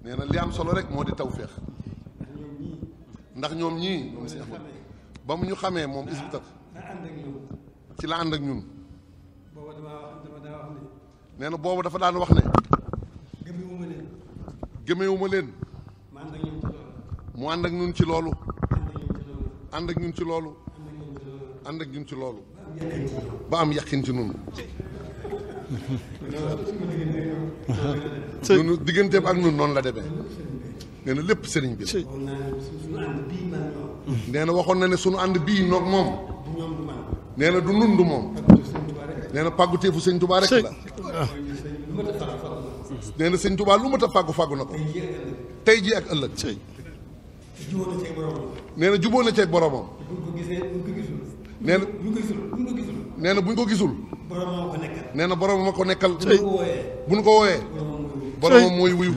nee na li am solo rek moo di tawféex ndax ñoom ñii moom si ba mu ñu xamee moom Hizbut Tarqiyyah ci la ànd ak ñun nee na boobu dafa daan wax ne gëmewuma leen mu ànd ak ñun ci loolu ànd ak ñun ci loolu ànd ak ñun ci loolu ba am yaqin ci ñun ñun digganteem ak ñun noonu la demee nee na lépp sëriñ bi nee na waxoon na ne sunu ànd bii noog moom nee na du nun du moom nee na pàgguteefu sëñ Tuubaa rek la nee na sëñ Tuubaa lu mat a fàggu na ko tey jii ak ëllëg nee na jubóo na ceeg boromam nee na nee na buñ ko gisul nee na boromam a ko nekkal bu ñu ko wooyee boromam mooy wuyu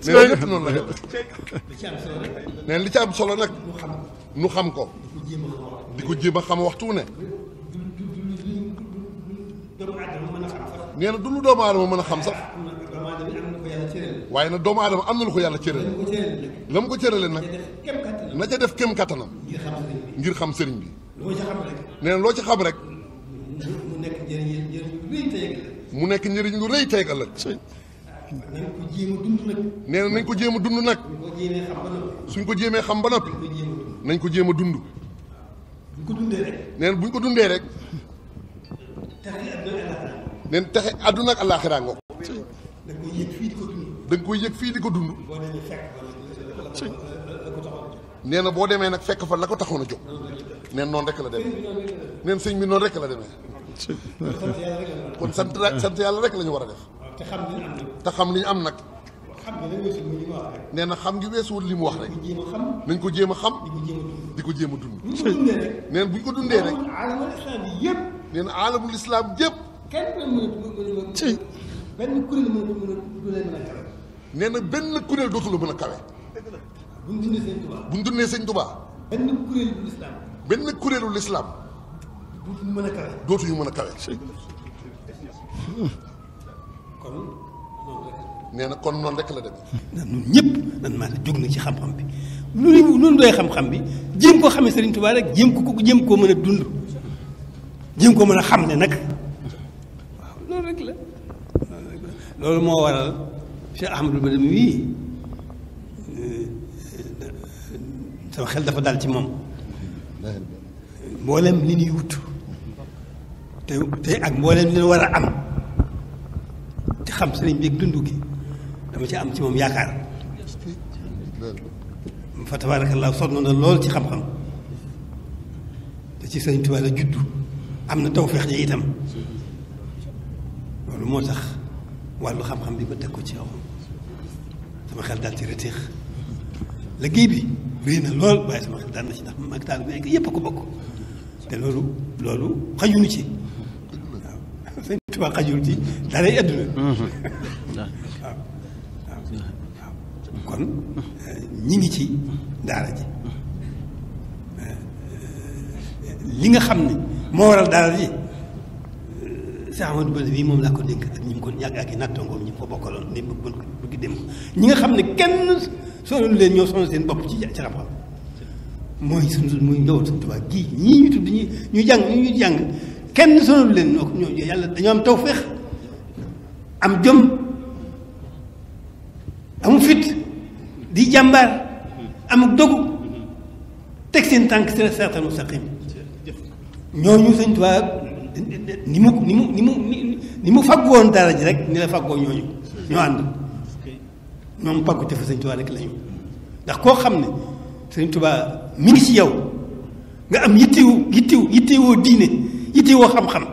nee na lépp noonu la def nee na li ci am solo nag nu xam ko di ko jéem a xam waxtu ne nee na du lu doomu aadama mën a xam sax waaye nag doomu aadama am na lu ko yàlla cërale la mu ko cërale nag na ca def kem kattanam ngir xam sëriñ bi nee na loo ci xam rek mu nekk njëriñ lu rëy tey ëllëg nee na nañ ko jéem a dund nag suñ ko jéemee xam ba noppi nañ ko jéem a dund nee na buñ ko dundee rek nee na texe àdduna ak àllaaxiraa ngoo da nga koy yëg fii di ko dund nee na boo demee nag fekk fa la ko taxoon a jóg nee na noonu rek la demee nee na sëñ bi noonu rek la demee kon sant yàlla rek la ñu war a def te xam li ñu am nag nee na xam ngi weesuwul li mu wax rek nañ ko jéem a xam di ko jéem a dund nee na bu ñu ko dundee rek nee na aalamul islaam yëpp nee na benn kuréel dootu la mën a kawe bu ñu dundee sëñ Tuubaa benn kuréelu lislaam dootuñu mën a kawe nee na kon noonu rek la demee. ñun ñëpp nan maa jóg na ci xam-xam bi lu doy xam-xam bi jéem koo xamee Sëriñ Tuubaa rek jéem koo mën a dund jéem koo mën a xam ne nag waaw loolu rek la loolu moo waral Cheikh Ahmadou Badawi wii sama xel dafa dal ci moom mboolem li ñuy wut te ak mboolem li ñu war a am te xam sëriñ bi ak dund gi dama ci am ci moom yaakaar fa tabaarakallaa sonn na lool ci xam-xam te ci Sëriñ Tuubaa la juddu am na tawfeex ji itam loolu moo tax wàllu xam-xam bi ba teg ko ci yow sama xel daal ci rëteex liggéey bi réy na lool waaye sama xel daal na ci ndax mag taal bi yëpp a ko bokk te loolu xajuñu ci waaw Sëriñ Tuubaa xajul ci daray àdduna waaw kon ñi ngi ci daara ji li nga xam ne moo waral daara ji Cheikh Ahmadou Badawi bii moom laa ko dénk ak ñi mu ko yàgg ak i nattangoom ñi mu ko bokkaloon ni bëgg dem ñi nga xam ne kenn sonal leen ñoo sonal seen bopp ci xam-xam mooy muy njaboot Sëriñ Tuubaa gii ñii ñu tudd ñu jàng kenn sonal leen ñoo yàlla dañoo am tawfeex am jom amu fit di jàmbaar amuk dogu teg seen tànk siraatal mustaqim ñooñu Sëriñ Tuubaa ni mu fàggu woon dara ji rek ni la fàggoo ñooñu ñoo ànd ñoom pàggu te fa Sëriñ Tuubaa rek lañu ndax koo xam ne Sëriñ Tuubaa mi ngi ci yow nga am yittewoo diine yittewoo xam-xam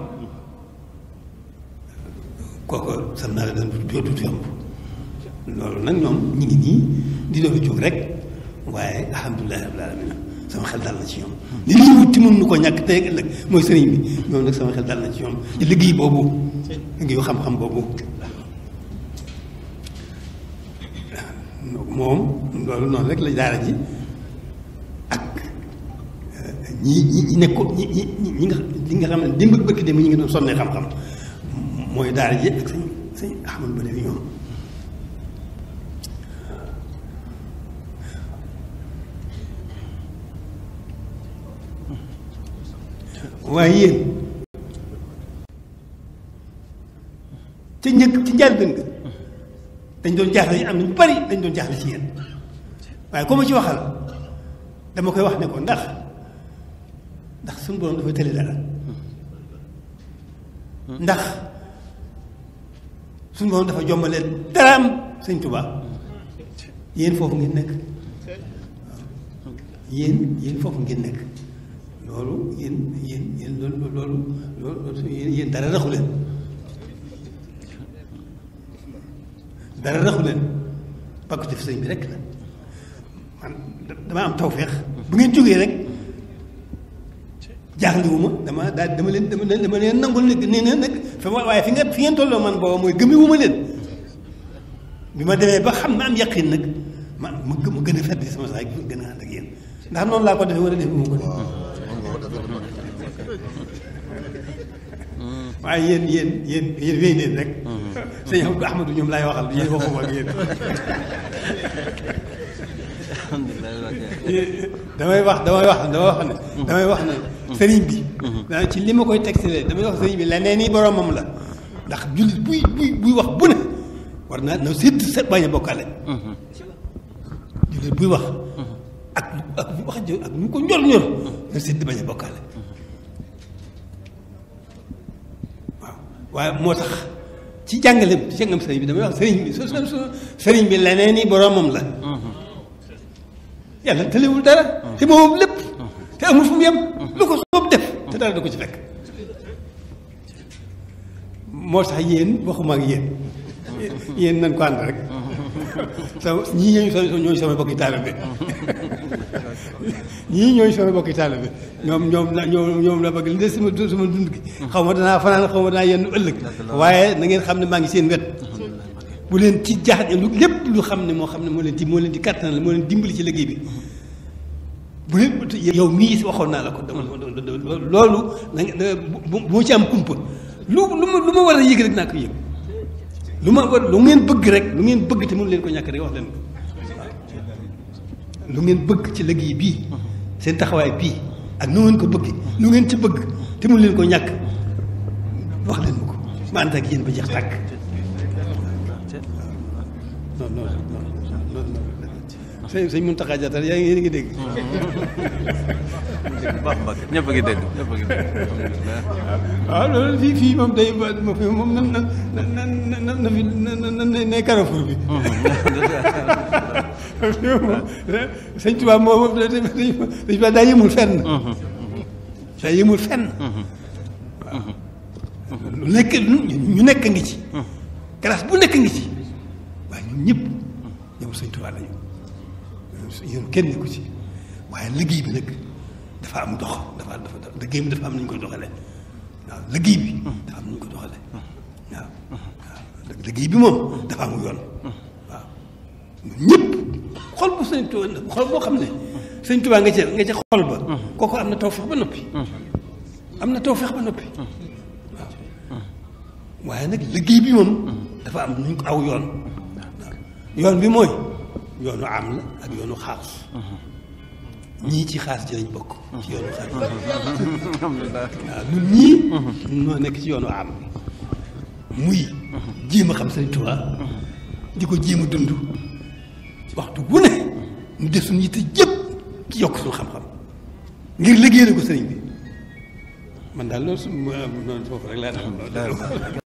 kooku sam naa la daan dootu yomb loolu nag ñoom ñu ngi nii di doon jóg rek waaye alhamdulilah rabbil alamin sama xel dal na ci ñoom li ñuy wuti mën nu ko ñàkk tey ëllëg mooy sëriñ bi ñoom nag sama xel dal na ci ñoom ci liggéey boobu liggéeyu xam-xam boobu moom loolu noonu rek la daara ji ak ñi nekkoon ñi nga xam ne démb ak bëkk démb ñi ngi doon sonnee xam-xam mooy daara ji ak sëñ Ahmadou Badawi ñoom waaye yéen ca njëkk ci njëlbéen nga dañ doon jaaxle am nañu bari dañ doon jaaxle ci yéen waaye comme ci waxal dama koy wax ne ko ndax suñu borom dafa tële dara ndax suñu borom dafa jombalee daraam sëñ Tuubaa yéen foofu ngeen nekk yéen foofu ngeen nekk loolu yéen loolu yéen dara raxu leen dara raxu leen bakku def sëñ bi rek la man dama am tawfeex bu ngeen jógee rek jaaxliwuma dama leen nangul ne nag waaye fi ngeen tolloo man booba mooy gëmiwuma leen bi ma demee ba xam na am yaqin nag ma gën a fedd sama saa gën a ànd ak yéen ndax noonu laa ko defee wala defee mu ko def waaye yéen wéy leen rek sëñ Ahmadou ñoom laay waxal yéen waxuma ak yéen damay wax ne sëriñ bi ci li ma koy tegtalee damay wax sëriñ bi leneen ni boromam la ndax jullit buy wax bu ne war naa na sédd sa bañ a bokkaale jullit buy wax ak wax ak ñu ko ñor na sédd bañ a bokkaale waaye moo tax ci jàngaleem sëriñ bi damay wax sëriñ bi leneen ni boromam la yàlla tëlewul dara te moom lépp te amul fu mu yem lu ko soob def te dara da ko ci fekk moo tax yéen waxuma ak yéen nañ ko ànd rek ñii ñooy sama bokki taalibe ñii ñooy sama bokki taalibe ñoom la bëgg li des sama dund gi xaw ma danaa fanaan xaw ma danaa yenn ëllëg waaye na ngeen xam ne maa ngi seen wet bu leen ci jaaxle lu lépp lu xam ne moo leen di kattanal moo leen dimbali ci liggéey bi bu leen yow mii waxoon naa la ko dama loolu boo ci am kumpa lu ma war a yëg rek naa ko yëg lu ngeen bëgg rek lu ngeen bëgg te mënu leen ko ñàkk rek wax leen ko lu ngeen bëgg ci liggéey bii seen taxawaay bii ak nu ngeen ko bëgg lu ngeen ci bëgg te mënu leen ko ñàkk wax leen ma ko ma ànd ak yéen ba jeex tàkk non sëñ Mountakha Diatta yaa ngi dégg. baax baax ñëpp a ngi dégg waaw loolu fii moom day moom na Carrefour bi. sëñ Tuubaa moom dañ daa yëmul fenn. daa yëmul fenn. waaw lu nekk ñu nekk ngi ci. classe bu nekk ngi ci. waaye ñun ñëpp ñoom sëñ Tuubaa lañu yéen kenn nekku ci waaye liggéey bi nag dafa am dox dafa liggéey bi dafa am nañu koy doxale waaw liggéey bi dafa am nañu koy doxale waaw liggéey bi moom dafa am yoon waaw ñun ñëpp xol bu sëñ Tuubaa xol boo xam ne sëñ Tuubaa nga ca xol ba kooku am na tawfeex ba noppi am na tawfeex ba noppi waaw waaye nag liggéey bi moom dafa am nañu ko aw yoon yoon bi mooy yoonu am la ak yoonu xaas ñii ci xaas ci lañ bokk ci yoonu xaas waaw ñun ñii noo nekk ci yoonu am muy jéem a xam Sëriñ Tuubaa di ko jéem a dund waxtu bu ne ñu def suñu yitte jëpp ci yokk suñu xam-xam ngir liggéeyal ko sëriñ bi man daal loolu su foofu rek laa tax